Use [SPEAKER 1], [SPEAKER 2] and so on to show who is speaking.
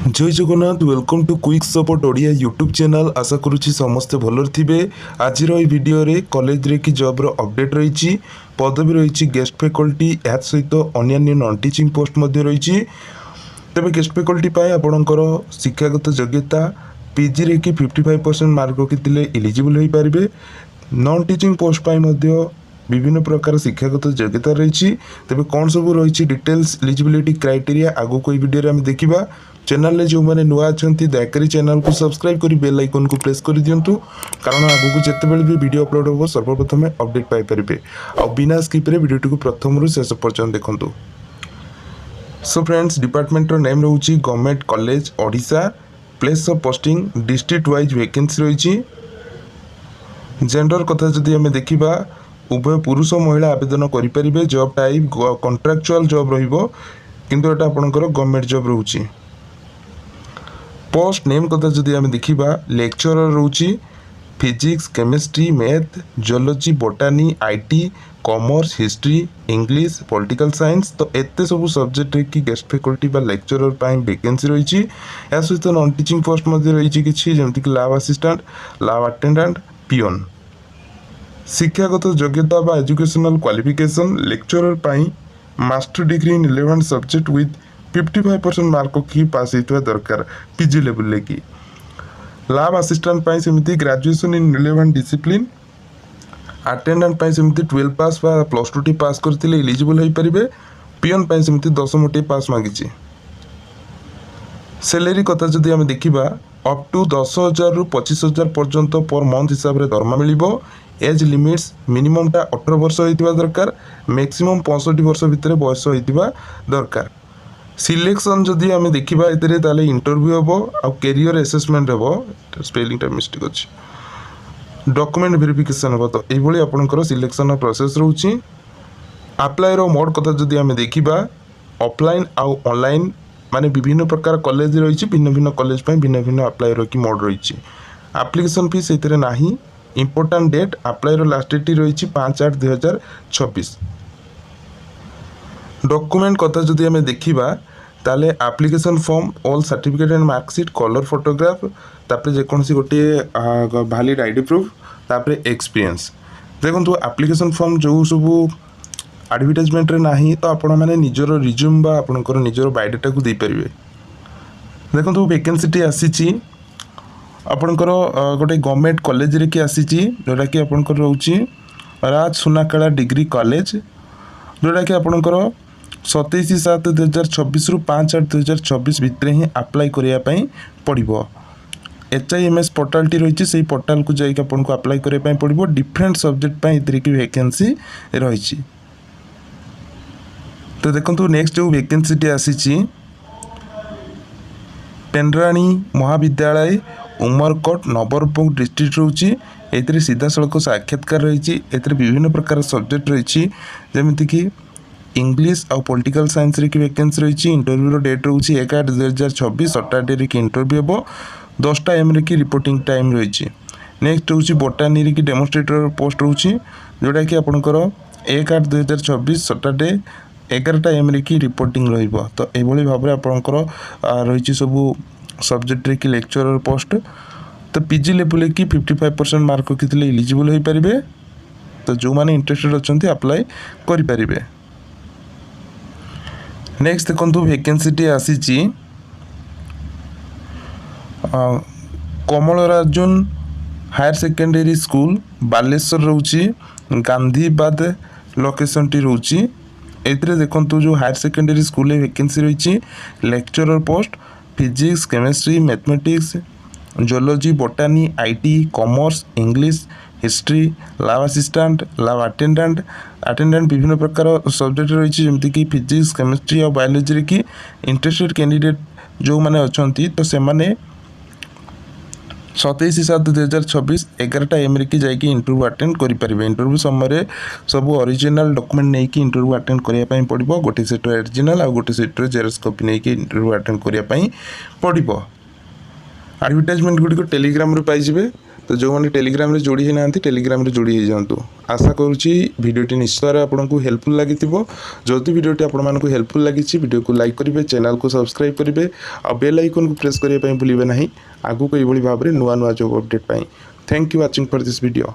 [SPEAKER 1] जय Jagannath welcome to quick support Odia YouTube channel. आशा करुच्ची समस्ते भलर थे। आज भिडियो रे कॉलेज रे कि जॉब रो अपडेट रही पदवी रही गेस्ट फैकल्टी या सहित अन्य नॉन टीचिंग पोस्ट रही। तेज गेस्ट फैकल्टी आपणकर शिक्षागत योग्यता पीजी रे कि 55% मार्क रखी इलिजिबल हो पारे। नॉन टीचिंग पोस्ट विभिन्न प्रकार शिक्षागत योग्यता रही। तेज कौन सब रही डिटेल्स एलिजिबिलिटी क्राइटेरिया आगो कोई वीडियो में देखा। चैनल जो मैंने नुआ अच्छा दयाकोरी चैनल को सब्सक्राइब कर बेल आइकन को प्रेस कर दिंतु कारण आगू जितेबाला भी वीडियो अपलोड हो सर्वप्रथम अपडेट पाइपर आ बिना स्किप रे वीडियो को प्रथम शेष पर्यटन देखूँ। सो फ्रेंड्स डिपार्टमेंट नेम रोचे government college Odisha. Place of posting district wise vacancy रही। जेंडर कथा जदि आम देखा उभय पुरुष महिला आवेदन करें। जॉब टाइप कॉन्ट्रैक्चुअल जॉब रहिंतु एटा आपणकर गवर्नमेंट जॉब रोचे। पोस्ट नेम कथा जदि आम देखा लेक्चरर रोची physics chemistry math geology botany IT commerce history English political science. तो एते सब सब्जेक्ट रे कि गेस्ट फैकल्टी बा लेक्चरर पाई वैकेंसी रही। या सहित नॉन टीचिंग पोस्ट रही किसी जमती कि lab assistant lab attendant peon. शिक्षागत योग्यता बा एजुकेशनल क्वालिफिकेशन लेक्चरर पाई master degree in 11 subject with 55% mark की पास होता दरकार पीजी लेवल की। लैब असिस्टेंट पाई सेमती graduation in relevant discipline. Attendant पाई सेमती 12 पास बा +2 टी पास करथिले एलिजिबल हो पारे। पियन पाई सेमती 10 टी पास मागिछि। सैलरी कथा जदि आम देखा अप टू 10,000 रु 25,000 पर्यंत पर मंथ हिसाब से दरमा मिलिबो। एज लिमिट्स मिनिमम टा 18 वर्ष होइतिबा दरकार मैक्सिमम 65 वर्ष भितर बयस होइतिबा दरकार। सिलेक्शन जदि आम देखा ये इंटरव्यू हम आ कैरियर असेसमेंट हम स्पेलिंग टा मिस्टेक अच्छी डॉक्यूमेंट वेरिफिकेशन हम। तो ये आपंकर सिलेक्शन प्रोसेस रोचे। अप्लाई रो मोड कथा जदि आम देखा ऑफलाइन आउ ऑनलाइन माने विभिन्न प्रकार कॉलेज रही। भिन्न भिन्न कॉलेज भिन्न भिन्न अप्लाई रो की मोड रही। एप्लिकेशन फी से नहीं। इंपोर्टाट डेट अप्लाई रो लास्ट डेट रही 5/8/2026। डॉक्यूमेंट कथा जदि आम देखा ताले application form all certificate and marksheet colour photograph तापर जेकोसी गोटे वैलिड आईडी प्रूफ तापर एक्सपीरियंस। देखो एप्लिकेशन फॉर्म जो सब एडवर्टाइजमेंट रे नाही तो आपण माने निजर रिज्यूम बा आपनकर निजर बायोडाटा को दे परिबे। देखो वैकेंसी टी आसीची आपनकर गोटे गवर्नमेंट कॉलेज रे की आसीची जोटा कि आपनकर रहउची राज सुनाकला डिग्री कॉलेज जोटा कि आपनकर 27/7/2026 रु 5/8/2026 भितर ही अप्लाई करने पड़ो। HIMS पोर्टाल टी रही से पोर्टाल को जाइए आपको अप्लाई करने पड़ो। डिफरेंट सब्जेक्ट इतने की वैकेंसी रही। तो देखो नेक्स्ट जो वैकेंसी टी आसी पेंड्राणी महाविद्यालय उमरकोट नबरपुर डिस्ट्रिक्ट रोचे। ए सीधा सड़क साक्षात्कार रही। विभिन्न प्रकार सब्जेक्ट रही जमीती कि इंग्लिश और पॉलिटिकल साइंस रे की वैकेंसी रही। इंटरव्यू डेट रोचे 1/8/2026 सैटरडे की इंटरव्यू हम 10टा AM रे की रिपोर्टिंग टाइम रही। नेक्स्ट रोचे बोटानी रे की डेमोन्स्ट्रेटर पोस्ट रोचे जोटा कि आपंकर 1/8/2026 सैटरडे 11टा AM रे की रिपोर्टिंग रहिबो। तो एभली भाव में आपंकर रही सब सब्जेक्ट रे की लेक्चरर पोस्ट। तो पीजी लेवल की 55% मार्क रखी एलिजिबल हो पारे। तो जो मैंने इंटरेस्टेड अच्छा अप्लाई करें। नेक्स्ट देखो वैकेंसी टी आसी कमलराजुन हायर सेकेंडरी स्कूल बालेश्वर रोची गांधीबाद लोकेशन टी रोची। एथिरे देखो जो हायर सेकेंडरी स्कूल वैकेंसी रही lecturer post physics chemistry mathematics geology botany IT commerce English history lab assistant lab attendant विभिन्न प्रकार सब्जेक्ट रही जमीती कि फिजिक्स केमिस्ट्री और बायोलॉजी की इंटरेस्टेड कैंडिडेट जो मैंने अच्छा तो से 27/7/2026 11टा AM की जाकि इंटरव्यू अटेंड करेंगे। इंटरव्यू समय सब ओरिजिनल डॉक्यूमेंट नहीं कि इंटरव्यू अटेंड करने पड़ो। गोटे सेट ओरिजिनल और गोटे सेट जेरक्स कॉपी नहीं कि इंटरव्यू अटेंड करने पड़ो। एडवर्टाइजमेंट गुड़िक टेलीग्राम रे पाइबे। तो जो मैंने टेलीग्राम रे जोड़ी ना टेलीग्राम रे जोड़ी जातु। आशा करुँची भिडियोटी निश्चय आपको हेल्पफुल लगी जदि भिडियोटी आपको हेल्पफुल लगी भिडियो को लाइक करेंगे, चैनल को सब्सक्राइब करेंगे और बेल आइकन को प्रेस करने भूलिए ना। आगू को भाव में नुआ नुआ job update pi. Thank you watching for this video.